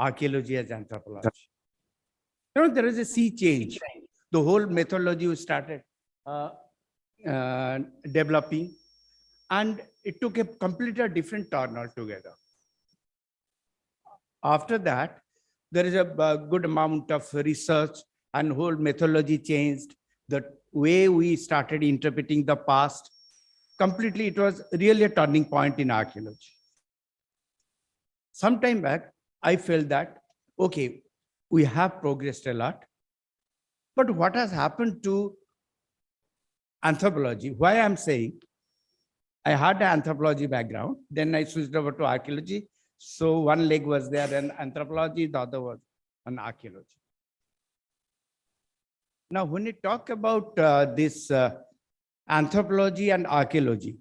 archaeology as anthropology. There is a sea change. The whole methodology was started developing, and it took a completely different turn altogether. After that, there is a good amount of research and whole methodology changed. The way we started interpreting the past, completely, it was really a turning point in archaeology. Some time back, I felt that, okay, we have progressed a lot, but what has happened to anthropology? Why I'm saying, I had an anthropology background, then I switched over to archaeology. So one leg was there in anthropology, the other was on archaeology. Now, when we talk about this anthropology and archaeology,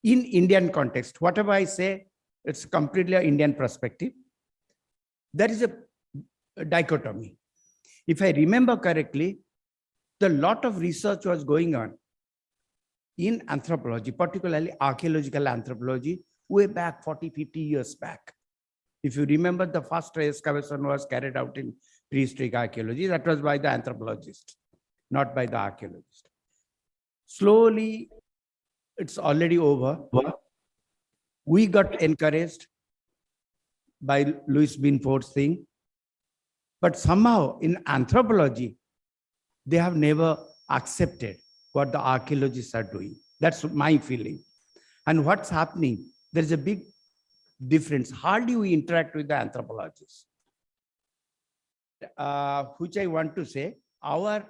in Indian context, whatever I say, it's completely an Indian perspective. There is a dichotomy. If I remember correctly, a lot of research was going on in anthropology, particularly archaeological anthropology, way back 40, 50 years back. If you remember, the first excavation was carried out in prehistoric archaeology. That was by the anthropologist, not by the archaeologist. Slowly, it's already over. We got encouraged by Louis Binford's thing. But somehow in anthropology, they have never accepted what the archaeologists are doing. That's my feeling. And what's happening, there's a big difference. How do we interact with the anthropologists? Which I want to say, our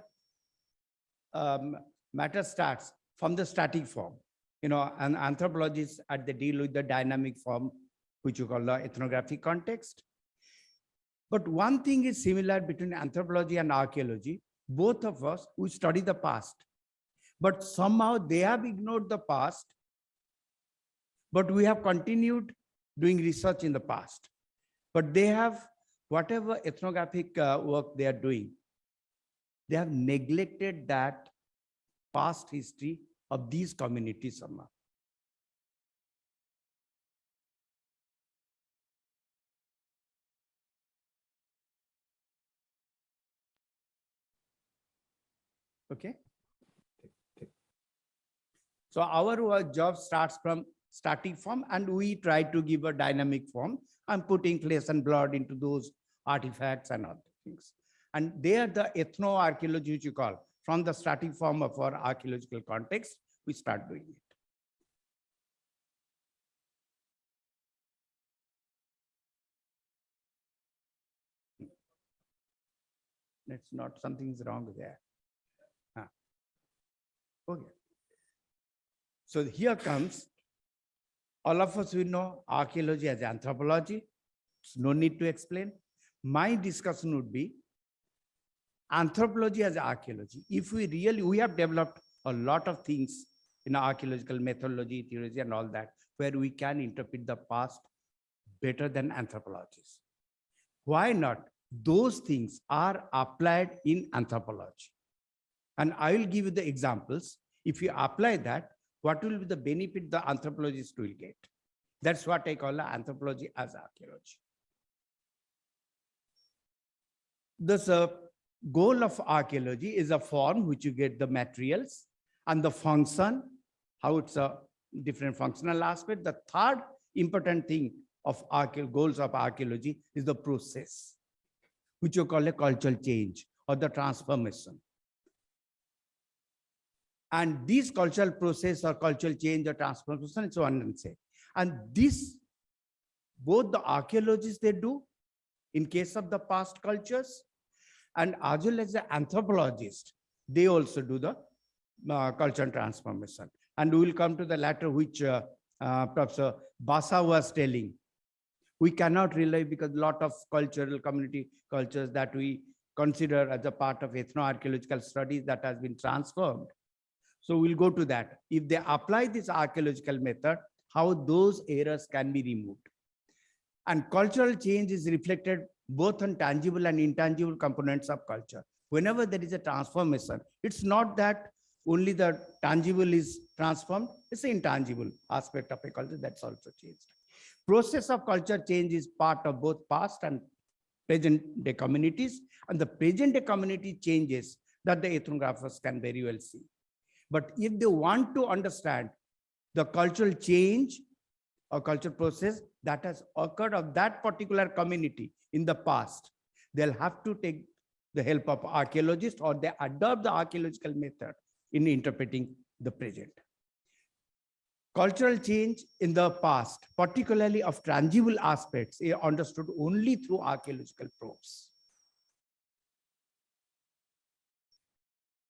matter starts from the static form. An anthropologist at the deal with the dynamic form, which you call the ethnographic context. But one thing is similar between anthropology and archaeology. Both of us, we study the past, but somehow they have ignored the past, but we have continued doing research in the past. But they have, whatever ethnographic work they are doing, they have neglected that past history of these communities somehow. Okay. So our job starts from static form, and we try to give a dynamic form. I'm putting flesh and blood into those artifacts and other things. And they are the ethno-archaeology, which you call, from the static form of our archaeological context, we start doing it. It's not, something's wrong there. Okay. So here comes, all of us, we know archaeology as anthropology. No need to explain. My discussion would be anthropology as archaeology. If we have developed a lot of things in archaeological methodology, theory, and all that, where we can interpret the past better than anthropologists. Why not? Those things are applied in anthropology. And I will give you the examples. If you apply that, what will be the benefit the anthropologist will get? That's what I call anthropology as archaeology. The goal of archaeology is a form which you get the materials, and the function, how it's a different functional aspect. The third important thing of goals of archaeology is the process, which you call a cultural change or the transformation. And these cultural process or cultural change or transformation, and so on and so. And this, both the archaeologists they do in case of the past cultures, and as well as the anthropologists, they also do the cultural transformation. And we will come to the latter, which Professor Basa was telling. We cannot rely, because a lot of cultural community cultures that we consider as a part of ethno-archaeological studies that has been transformed. So we'll go to that. If they apply this archaeological method, how those errors can be removed. And cultural change is reflected both on tangible and intangible components of culture. Whenever there is a transformation, it's not that only the tangible is transformed, it's the intangible aspect of a culture that's also changed. Process of culture change is part of both past and present day communities, and the present day community changes that the ethnographers can very well see. But if they want to understand the cultural change or cultural process that has occurred of that particular community in the past, they'll have to take the help of archaeologists, or they adopt the archaeological method in interpreting the present. Cultural change in the past, particularly of tangible aspects, is understood only through archaeological probes.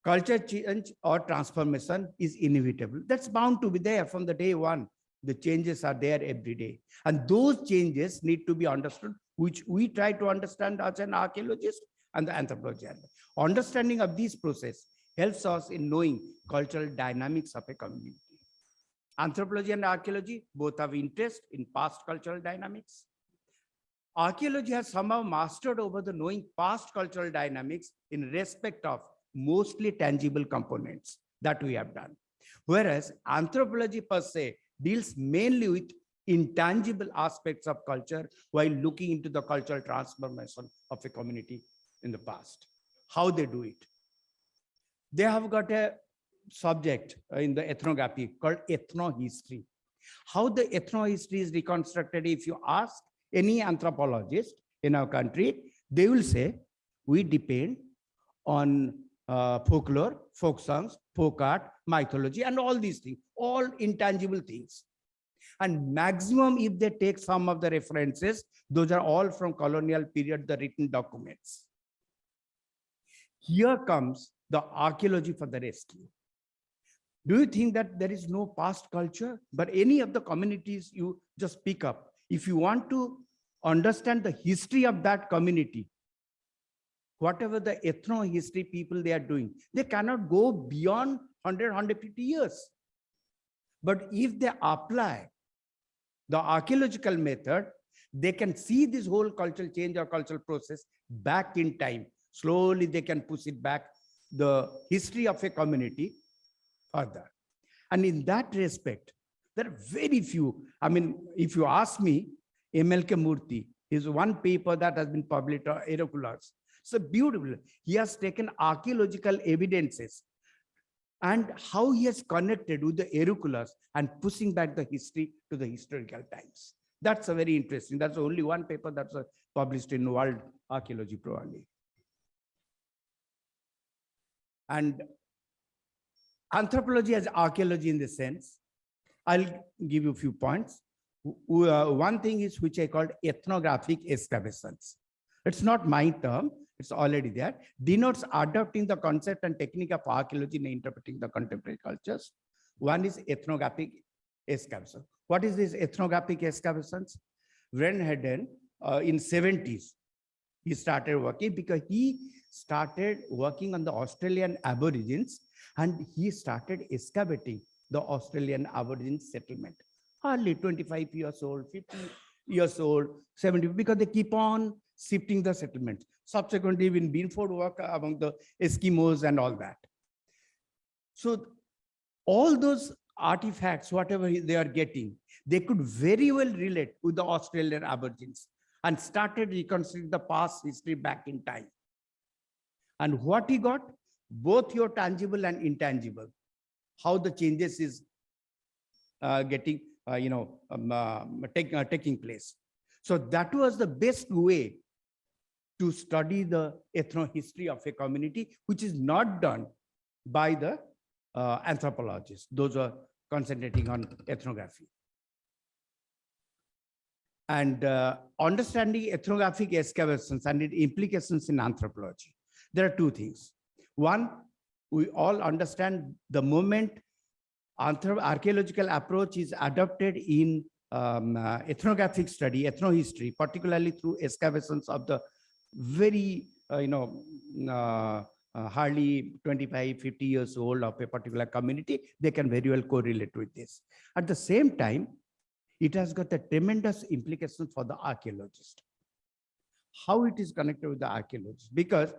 Culture change or transformation is inevitable. That's bound to be there from the day one. The changes are there every day. And those changes need to be understood, which we try to understand as an archaeologist and the anthropologist. Understanding of this process helps us in knowing cultural dynamics of a community. Anthropology and archaeology both have interest in past cultural dynamics. Archaeology has somehow mastered over the knowing past cultural dynamics in respect of mostly tangible components that we have done. Whereas anthropology per se deals mainly with intangible aspects of culture while looking into the cultural transformation of a community in the past. How they do it. They have got a subject in the ethnography called ethnohistory. How the ethnohistory is reconstructed, if you ask any anthropologist in our country, they will say we depend on folklore, folk songs, folk art, mythology, and all these things, all intangible things. And maximum, if they take some of the references, those are all from colonial period, the written documents. Here comes the archaeology for the rescue. Do you think that there is no past culture? But any of the communities you just pick up, if you want to understand the history of that community, whatever the ethno-history people they are doing, they cannot go beyond 100, 150 years. But if they apply the archaeological method, they can see this whole cultural change or cultural process back in time. Slowly they can push it back, the history of a community further. And in that respect, there are very few. I mean, if you ask me, M.L.K. Murthy is one paper that has been published on aeroculars. So beautiful. He has taken archaeological evidences and how he has connected with the aeroculars and pushing back the history to the historical times. That's a very interesting. That's only one paper that's published in World Archaeology probably. And anthropology as archaeology in the sense, I'll give you a few points. One thing is which I called ethnographic excavations. It's not my term, it's already there. Denotes adopting the concept and technique of archaeology in interpreting the contemporary cultures. One is ethnographic excavation. What is this ethnographic excavations? Van Heerden in 70s, he started working because he started working on the Australian Aborigines and he started excavating the Australian Aborigine settlement. Hardly 25 years old, 50 years old, 70, because they keep on shifting the settlements. Subsequently, in Binford work among the Eskimos and all that. So all those artifacts, whatever they are getting, they could very well relate with the Australian Aborigines and started reconstructing the past history back in time. And what he got, both your tangible and intangible, how the changes is getting, taking place. So that was the best way to study the ethnohistory of a community, which is not done by the anthropologists. Those are concentrating on ethnography. And understanding ethnographic excavations and its implications in anthropology. There are two things. One, we all understand the moment archaeological approach is adopted in ethnographic study, ethnohistory, particularly through excavations of the very, hardly 25, 50 years old of a particular community, they can very well correlate with this. At the same time, it has got a tremendous implications for the archaeologist. How it is connected with the archaeologist? Because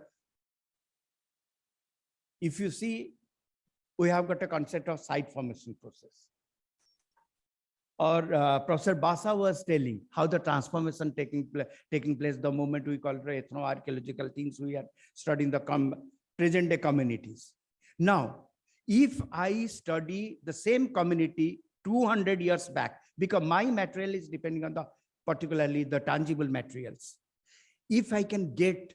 if you see, we have got a concept of site formation process. Or Professor Basa was telling how the transformation taking place the moment we call it ethno-archaeological things. We are studying the present day communities. Now, if I study the same community 200 years back, because my material is depending on the particularly the tangible materials. If I can get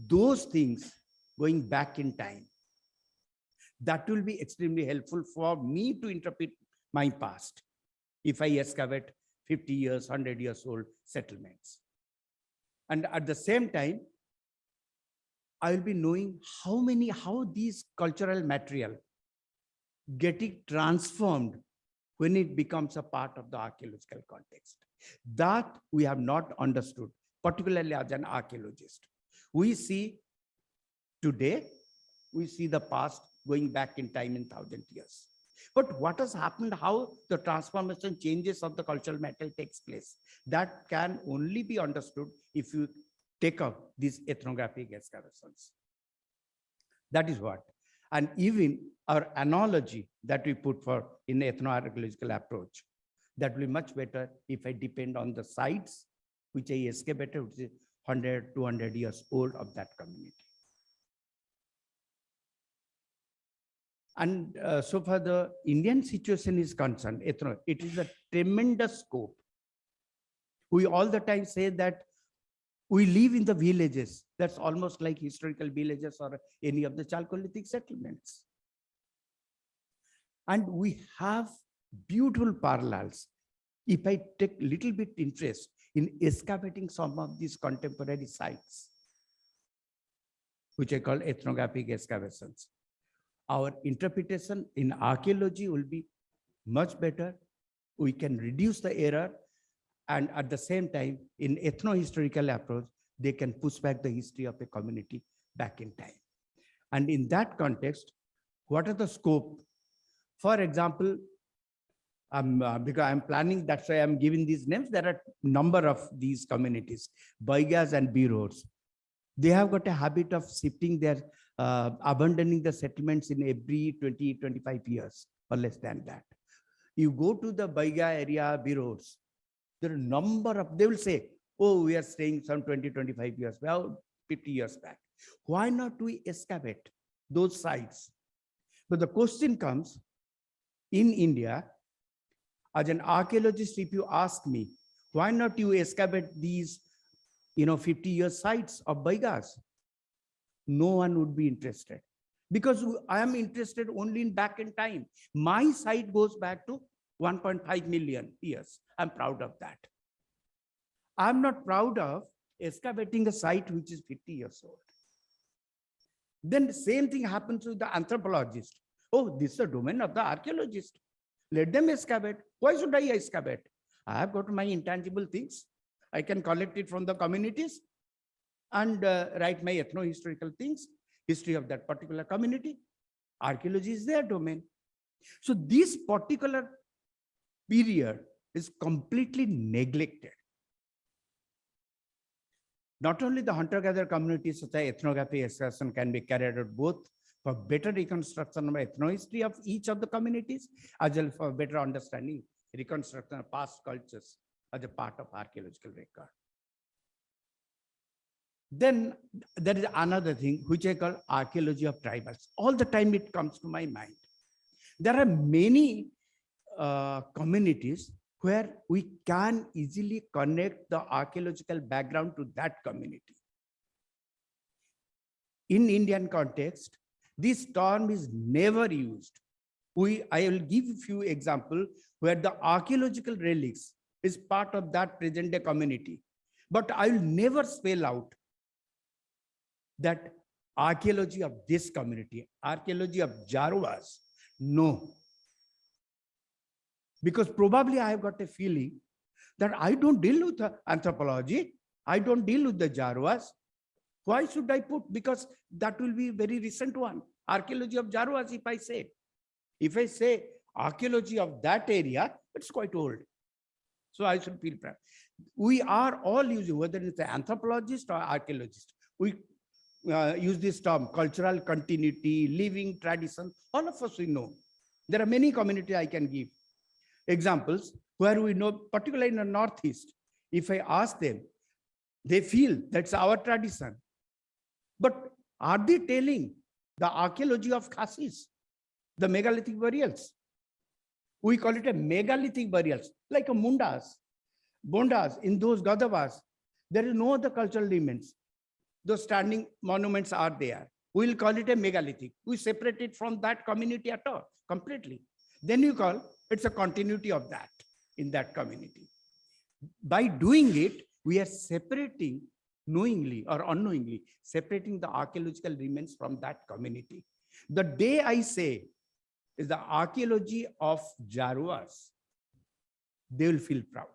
those things going back in time, that will be extremely helpful for me to interpret my past. If I excavate 50 years, 100 years old settlements. And at the same time, I will be knowing how these cultural material getting transformed when it becomes a part of the archaeological context. That we have not understood, particularly as an archaeologist. We see today, we see the past going back in time in 1,000 years. But what has happened, how the transformation changes of the cultural material takes place, that can only be understood if you take up these ethnographic excavations. That is what. And even our analogy that we put for in ethno-archaeological approach, that will be much better if I depend on the sites which I excavated, which is 100, 200 years old of that community. And so far the Indian situation is concerned, it is a tremendous scope. We all the time say that we live in the villages. That's almost like historical villages or any of the Chalcolithic settlements. And we have beautiful parallels. If I take little bit interest in excavating some of these contemporary sites, which I call ethnographic excavations, our interpretation in archaeology will be much better. We can reduce the error, and at the same time, in ethno-historical approach, they can push back the history of a community back in time. And in that context, what are the scope? For example, because I'm planning, that's why I'm giving these names. There are a number of these communities, Baigas and Birods. They have got a habit of shifting their abandoning the settlements in every 20, 25 years or less than that. You go to the Baiga area, Birods, there are a number of, they will say, oh, we are staying some 20, 25 years, well, 50 years back. Why not we excavate those sites? But the question comes, in India, as an archaeologist, if you ask me, why not you excavate these 50-year sites of Baigas? No one would be interested, because I am interested only in back in time. My site goes back to 1.5 million years. I'm proud of that. I'm not proud of excavating a site which is 50 years old. Then the same thing happens with the anthropologist. Oh, this is a domain of the archaeologist. Let them excavate. Why should I excavate? I have got my intangible things. I can collect it from the communities and write my ethno-historical things, history of that particular community. Archaeology is their domain. So this particular period is completely neglected. Not only the hunter-gatherer communities, such as ethnography excavation can be carried out both for better reconstruction of ethnohistory of each of the communities, as well for better understanding reconstruction of past cultures as a part of archaeological record. Then there is another thing which I call archaeology of tribals. All the time it comes to my mind. There are many communities where we can easily connect the archaeological background to that community. In Indian context, this term is never used. I will give a few examples where the archaeological relics is part of that present day community. But I will never spell out that archaeology of this community, archaeology of Jarwas. No. Because probably I have got a feeling that I don't deal with anthropology. I don't deal with the Jarwas. Why should I put? Because that will be a very recent one. Archaeology of Jarwas, if I say. If I say archaeology of that area, it's quite old. So I should feel proud. We are all using, whether it's an anthropologist or archaeologist, we use this term, cultural continuity, living tradition. All of us we know. There are many communities I can give. examples where we know, particularly in the Northeast, if I ask them, they feel that's our tradition. But are they telling the archaeology of Khasis, the megalithic burials? We call it a megalithic burials, like a mundas, bondas, in those Gadavas. There is no other cultural elements. Those standing monuments are there. We'll call it a megalithic. We separate it from that community at all, completely. Then you call it's a continuity of that in that community. By doing it, we are separating, knowingly or unknowingly, separating the archaeological remains from that community. The day I say is the archaeology of Jaruas, they will feel proud.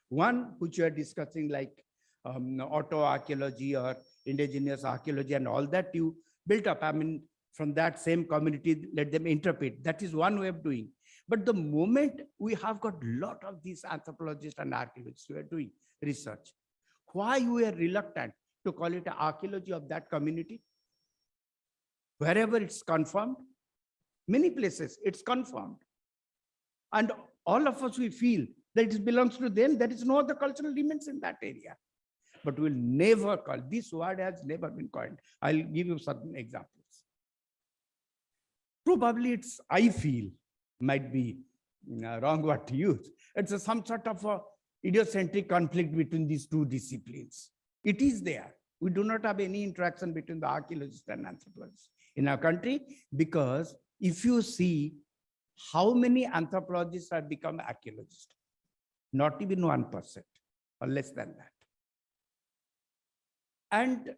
One which you are discussing, like auto archaeology or indigenous archaeology and all that you built up, I mean, from that same community, let them interpret. That is one way of doing. But the moment we have got a lot of these anthropologists and archaeologists who are doing research, why we are reluctant to call it an archaeology of that community? Wherever it's confirmed, many places it's confirmed. And all of us, we feel that it belongs to them. There is no other cultural elements in that area. But we'll never call, this word has never been coined. I'll give you certain examples. Probably it's, I feel, might be wrong word to use. It's some sort of a idiosyncratic conflict between these two disciplines. It is there. We do not have any interaction between the archaeologists and anthropologists in our country, because if you see how many anthropologists have become archaeologists, not even 1% or less than that. And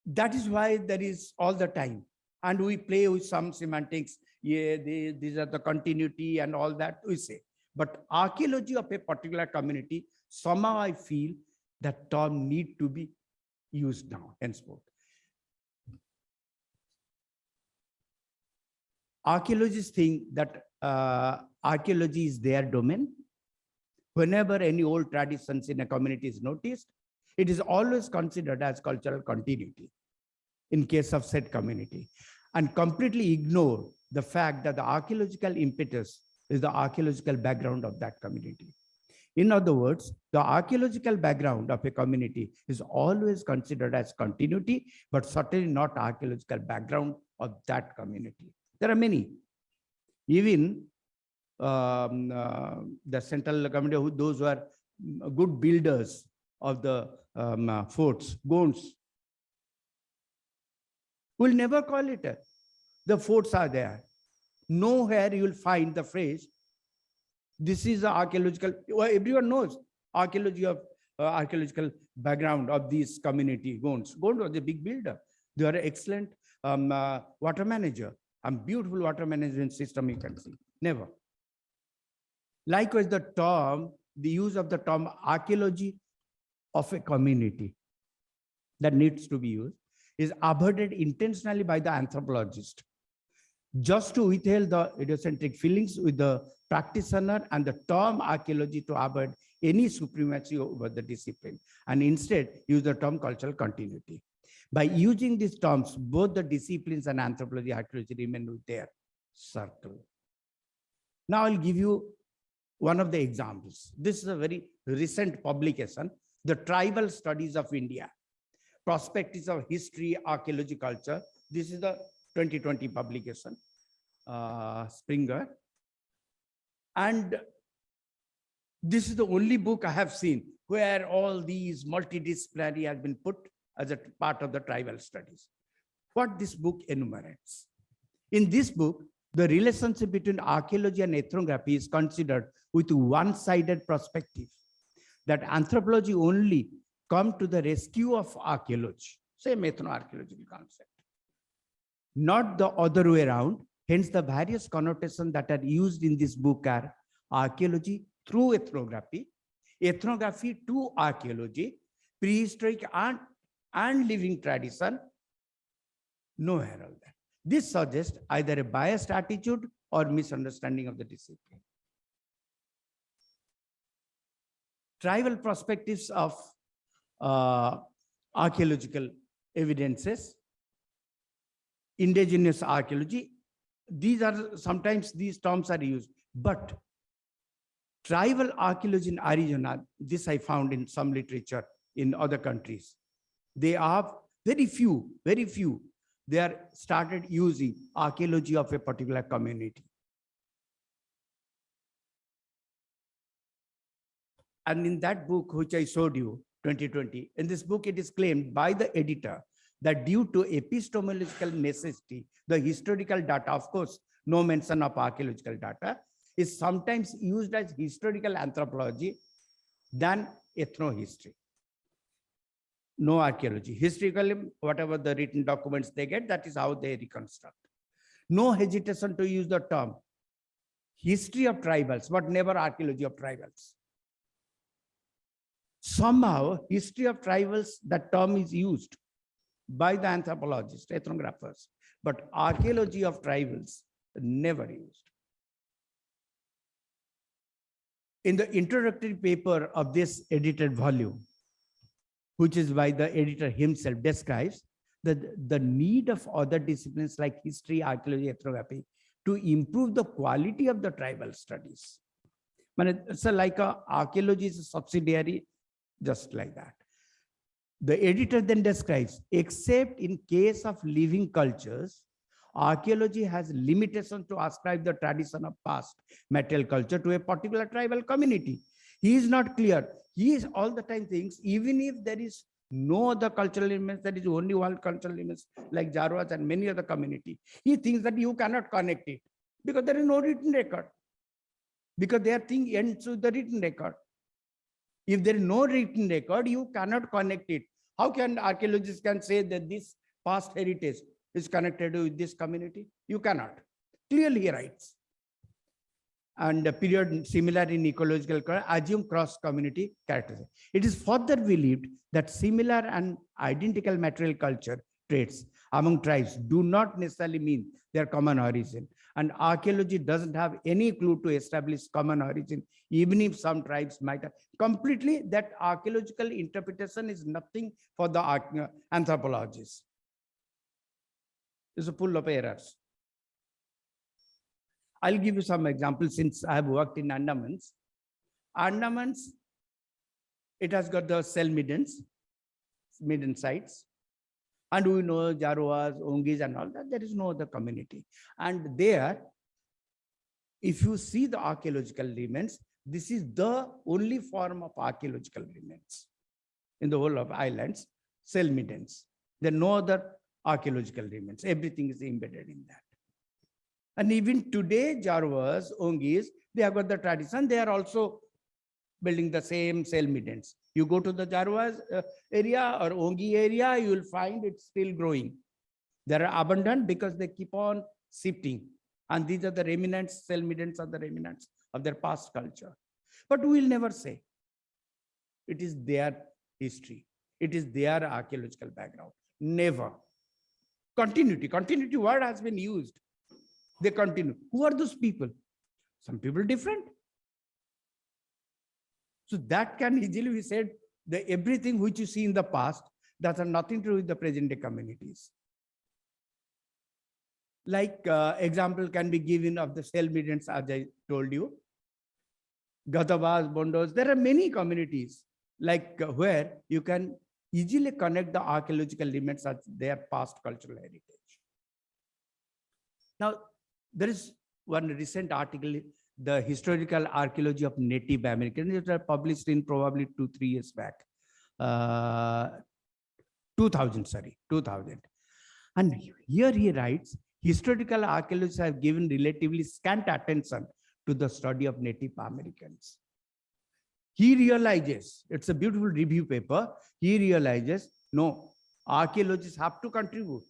that is why there is all the time. And we play with some semantics. Yeah, these are the continuity and all that we say. But archaeology of a particular community, somehow I feel that term need to be used now, henceforth. Archaeologists think that archaeology is their domain. Whenever any old traditions in a community is noticed, it is always considered as cultural continuity in case of said community, and completely ignore the fact that the archaeological impetus is the archaeological background of that community. In other words, the archaeological background of a community is always considered as continuity, but certainly not archaeological background of that community. There are many. Even the central community, those who are good builders of the forts, gonds, will never call it. The forts are there. Nowhere you will find the phrase, this is the archaeological, well, everyone knows archaeology of archaeological background of this community, gonds. Gond was a big builder. They are an excellent water manager, and beautiful water management system you can see. Never. Likewise, the term, the use of the term archaeology of a community that needs to be used is avoided intentionally by the anthropologist, just to withhold the idiosyncratic feelings with the practitioner and the term archaeology to avoid any supremacy over the discipline, and instead use the term cultural continuity. By using these terms, both the disciplines and anthropology, archaeology remain with their circle. Now I'll give you one of the examples. This is a very recent publication, The Tribal Studies of India, Perspectives of History, Archaeology, Culture. This is the 2020 publication, Springer. And this is the only book I have seen where all these multidisciplinary has been put as a part of the tribal studies. What this book enumerates. In this book, the relationship between archaeology and ethnography is considered with one-sided perspective, that anthropology only come to the rescue of archaeology, same ethno-archaeological concept, not the other way around. Hence, the various connotations that are used in this book are archaeology through ethnography, ethnography to archaeology, prehistoric and living tradition, nowhere of that. This suggests either a biased attitude or misunderstanding of the discipline. Tribal perspectives of archaeological evidences, indigenous archaeology, these are sometimes these terms are used, but Tribal archaeology in Arizona, this I found in some literature in other countries. They are very few, they are started using archaeology of a particular community. And in that book, which I showed you, 2020, in this book, it is claimed by the editor that due to epistemological necessity, the historical data, of course, no mention of archaeological data, is sometimes used as historical anthropology than ethnohistory. No archaeology. Historically, whatever the written documents they get, that is how they reconstruct. No hesitation to use the term history of tribals, but never archaeology of tribals. Somehow, history of tribals, that term is used by the anthropologists, ethnographers, but archaeology of tribals, never used. In the introductory paper of this edited volume, which is by the editor himself, describes the need of other disciplines like history, archaeology, ethnography to improve the quality of the tribal studies. It's like archaeology is a subsidiary, just like that. The editor then describes, except in case of living cultures, archaeology has limitations to ascribe the tradition of past material culture to a particular tribal community. He is not clear. He is all the time thinks, even if there is no other cultural elements, there is only one cultural elements like Jarwas and many other community. He thinks that you cannot connect it because there is no written record. Because their thing ends with the written record. If there is no written record, you cannot connect it. How can archaeologists can say that this past heritage is connected with this community? You cannot. Clearly he writes. And a period similar in ecological assume cross community characters. It is further believed that similar and identical material culture traits among tribes do not necessarily mean their common origin. And archaeology doesn't have any clue to establish common origin, even if some tribes might have. Completely, that archaeological interpretation is nothing for the anthropologists. It's full of errors. I'll give you some examples since I have worked in Andamans. Andamans, it has got the cell midden sites. And we know Jarwas, Ongis and all that, there is no other community. And there, if you see the archaeological remains, this is the only form of archaeological remains in the whole of islands, cell middens. There are no other archaeological remains. Everything is embedded in that. And even today, Jarwas, Ongis, they have got the tradition. They are also building the same cell middens. You go to the Jarwas area or Ongi area, you will find it's still growing. They are abundant because they keep on shifting. And these are the remnants, cell middens are the remnants of their past culture. But we will never say it is their history. It is their archaeological background. Never. Continuity word has been used. They continue. Who are those people? Some people different. So that can easily be said that everything which you see in the past, that has nothing to do with the present day communities. Like example can be given of the cell middens, as I told you. Gadavas, Bondos, there are many communities like where you can easily connect the archaeological limits as their past cultural heritage. Now, there is one recent article, the historical archaeology of Native Americans. It was published in probably 2-3 years back. 2000. And here he writes, historical archaeologists have given relatively scant attention to the study of Native Americans. He realizes, it's a beautiful review paper, he realizes, no, archaeologists have to contribute.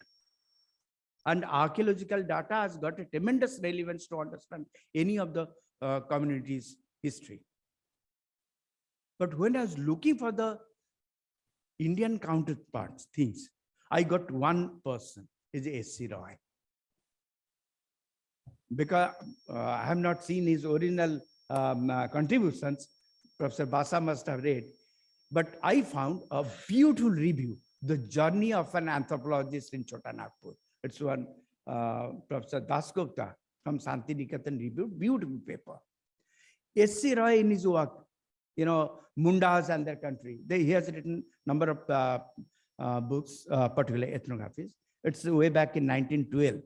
And archaeological data has got a tremendous relevance to understand any of the community's history. But when I was looking for the Indian counterparts, things, I got one person, is S.C. Roy. Because I have not seen his original contributions, Professor Basa must have read, but I found a beautiful review, The Journey of an Anthropologist in Chota Nagpur. It's one Professor Dasgupta from Santiniketan review, beautiful paper. S.C. Roy in his work, Mundas and their country, he has written number of books, particularly ethnographies. It's way back in 1912,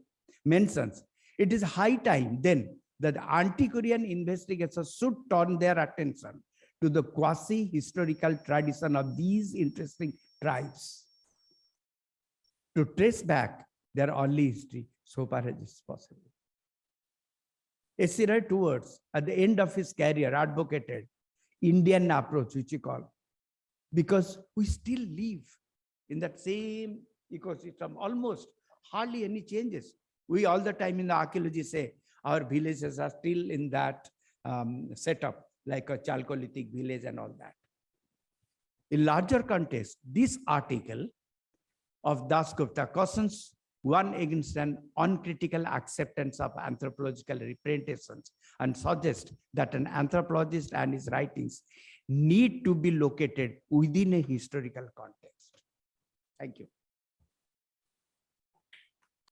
mentions it is high time then that the antiquarian investigators should turn their attention to the quasi-historical tradition of these interesting tribes, to trace back their early history so far as is possible. S.C. Roy, towards at the end of his career, advocated Indian approach, which he called, because we still live in that same ecosystem, almost hardly any changes. We all the time in the archaeology say our villages are still in that setup, like a Chalcolithic village and all that. In larger context, this article of Das Gupta cautions one against an uncritical acceptance of anthropological representations and suggests that an anthropologist and his writings need to be located within a historical context. Thank you.